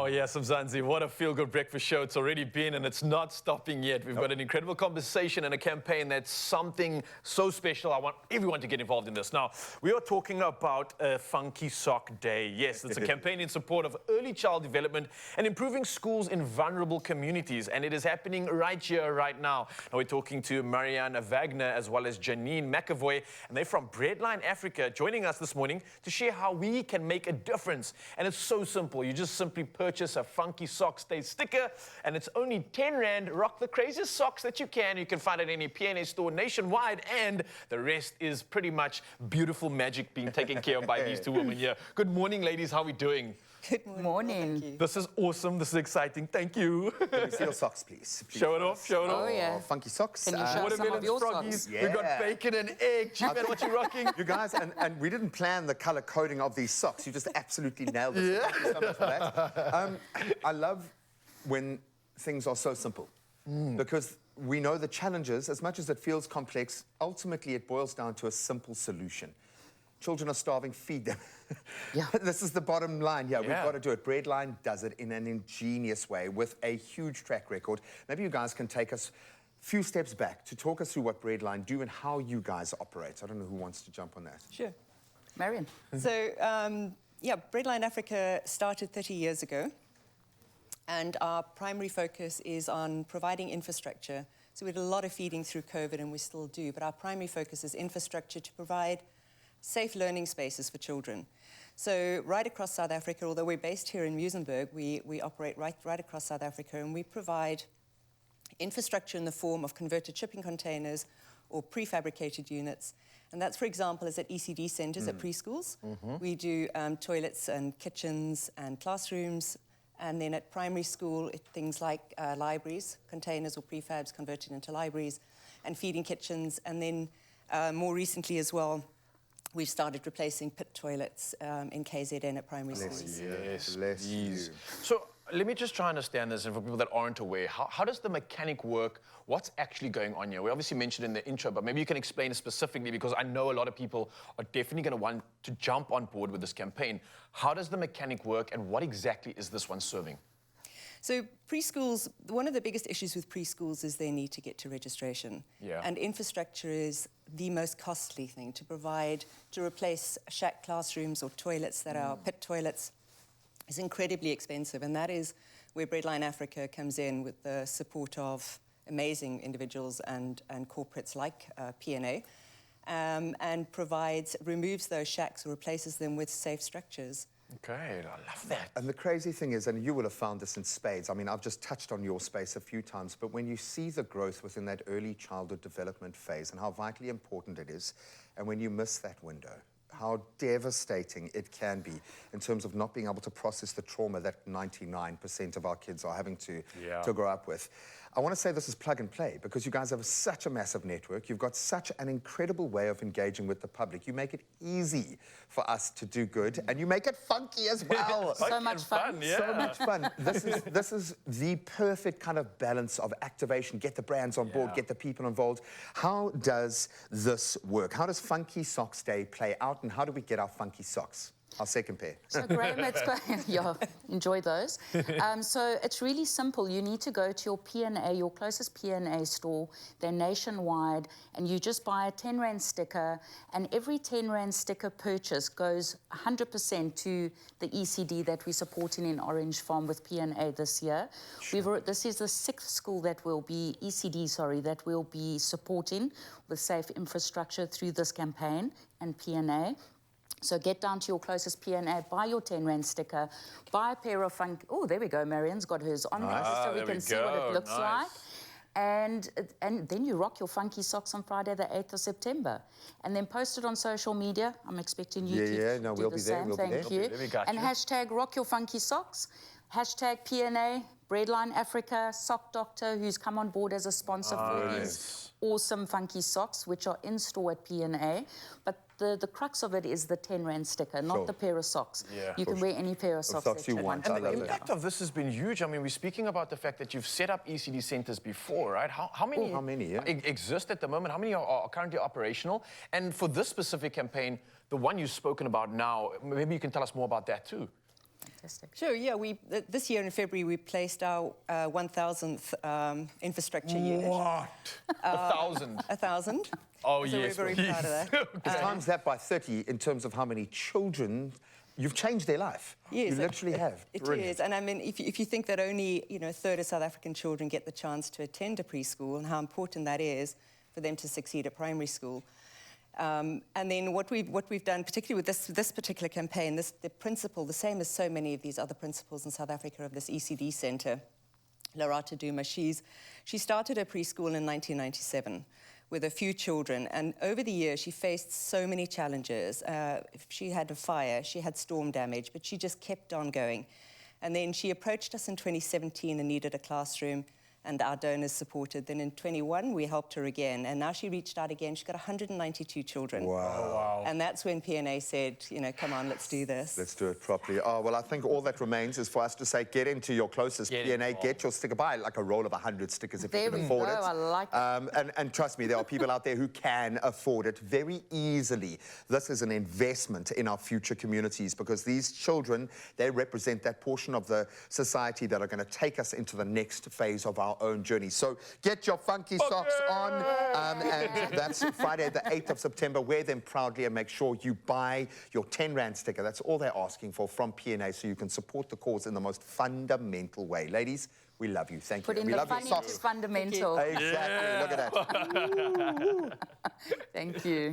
yes, Mzansi, what a feel-good breakfast show it's already been, and it's not stopping yet. We've got an incredible conversation and a campaign that's something so special. I want everyone to get involved in this. Now, we are talking about a Funky Sock Day. Yes, it's a campaign in support of early child development and improving schools in vulnerable communities, and it is happening right here, right now. Now, we're talking to Marianne Wagner as well as Janine McAvoy, and they're from Breadline Africa, joining us this morning to share how we can make a difference. And it's so simple. You just simply purchase a Funky Socks Day sticker, and it's only 10 Rand. Rock the craziest socks that you can. You can find it at any PNA store nationwide, and the rest is pretty much beautiful magic being taken care of by these two women here. Good morning, ladies. How are we doing? Good morning. Thank you. This is awesome. This is exciting. Thank you. Can we see your socks, please? Show it off. Show it off. Oh, yeah. Funky socks. Can you show us some of your froggies. socks? We've got Yeah. bacon and egg. Chief, what you rocking? You guys, and we didn't plan the color coding of these socks. You just absolutely nailed it. Yeah. Thank you so much for that. I love when things are so simple because we know the challenges, as much as it feels complex, ultimately it boils down to a simple solution. Children are starving, feed them. Yeah. This is the bottom line here. Yeah. We've got to do it. Breadline does it in an ingenious way with a huge track record. Maybe you guys can take us a few steps back to talk us through what Breadline do and how you guys operate. I don't know who wants to jump on that. Sure. Marion. So, yeah, Breadline Africa started 30 years ago, and our primary focus is on providing infrastructure. So we did a lot of feeding through COVID, and we still do, but our primary focus is infrastructure to provide safe learning spaces for children. So right across South Africa, although we're based here in Muizenberg, we operate right across South Africa, and we provide infrastructure in the form of converted shipping containers or prefabricated units. And that's, for example, is at ECD centres at preschools. We do toilets and kitchens and classrooms. And then at primary school, things like libraries, containers or prefabs converted into libraries, and feeding kitchens. And then more recently as well, we've started replacing pit toilets in KZN at primary schools. Yes, Bless you. So let me just try and understand this, and for people that aren't aware, how does the mechanic work? What's actually going on here? We obviously mentioned in the intro, but maybe you can explain specifically, because I know a lot of people are definitely going to want to jump on board with this campaign. How does the mechanic work, and what exactly is this one serving? So preschools, one of the biggest issues with preschools is their need to get to registration. Yeah. And infrastructure is the most costly thing to provide. To replace shack classrooms or toilets that are pit toilets is incredibly expensive, and that is where Breadline Africa comes in with the support of amazing individuals and corporates like PNA, and removes those shacks or replaces them with safe structures. Okay, I love that. And the crazy thing is, and you will have found this in spades, I mean, I've just touched on your space a few times, but when you see the growth within that early childhood development phase and how vitally important it is, and when you miss that window, how devastating it can be in terms of not being able to process the trauma that 99% of our kids are having to grow up with. I want to say this is plug and play because you guys have such a massive network. You've got such an incredible way of engaging with the public. You make it easy for us to do good, and you make it funky as well. So much fun. Yeah. So much fun. This is the perfect kind of balance of activation. Get the brands on board, get the people involved. How does this work? How does Funky Socks Day play out, and how do we get our funky socks? Our second pair. So Graham, yeah, enjoy those. So it's really simple. You need to go to your PNA, your closest PNA store. They're nationwide, and you just buy a 10 Rand sticker, and every 10 Rand sticker purchase goes 100% to the ECD that we're supporting in Orange Farm with PNA this year. This is the 6th school that will be, ECD, sorry, that will be supporting with safe infrastructure through this campaign and PNA. So get down to your closest PNA, buy your 10 Rand sticker, buy a pair of funky... Oh, there we go. Marianne's got hers on there just so we can see what it looks like. And then you rock your funky socks on Friday, the 8th of September. And then post it on social media. I'm expecting you to do we'll the be same. there. Thank you. And hashtag rock your funky socks. Hashtag PNA, Breadline Africa, Sock Doctor, who's come on board as a sponsor for these awesome funky socks, which are in store at PNA. But the crux of it is the 10 Rand sticker, not the pair of socks. Yeah. You can wear any pair of socks that you want. And the impact of this has been huge. I mean, we're speaking about the fact that you've set up ECD centers before, right? How many exist at the moment? How many are currently operational? And for this specific campaign, the one you've spoken about now, maybe you can tell us more about that too. Fantastic. Sure, yeah. This year in February, we placed our 1,000th infrastructure unit. What? 1,000? 1,000. Oh, So yes. we're very proud of that. Times that by 30 in terms of how many children you've changed their life. Yes, you literally have. It Brilliant. is, and I mean, if you think that only a third of South African children get the chance to attend a preschool, and how important that is for them to succeed at primary school. And then what we've done, particularly with this particular campaign, the principal, the same as so many of these other principals in South Africa of this ECD centre, Larata Duma, she started a preschool in 1997 with a few children, and over the years she faced so many challenges. She had a fire, she had storm damage, but she just kept on going. And then she approached us in 2017 and needed a classroom, and our donors supported. Then in 21, we helped her again, and now she reached out again. She's got 192 children. Wow. Oh, wow. And that's when PNA said, come on, let's do this. Let's do it properly. Oh, well, I think all that remains is for us to say, get into your closest PNA, get your sticker, buy like a roll of 100 stickers if you can afford it. I like it. And trust me, there are people out there who can afford it very easily. This is an investment in our future communities because these children, they represent that portion of the society that are going to take us into the next phase of our own journey. So get your funky socks on, and that's Friday the 8th of September. Wear them proudly and make sure you buy your 10 Rand sticker. That's all they're asking for from PNA so you can support the cause in the most fundamental way. Ladies, we love you. Thank you. Put in We the love funny your to socks. fundamental. Exactly. Look at that. Thank you.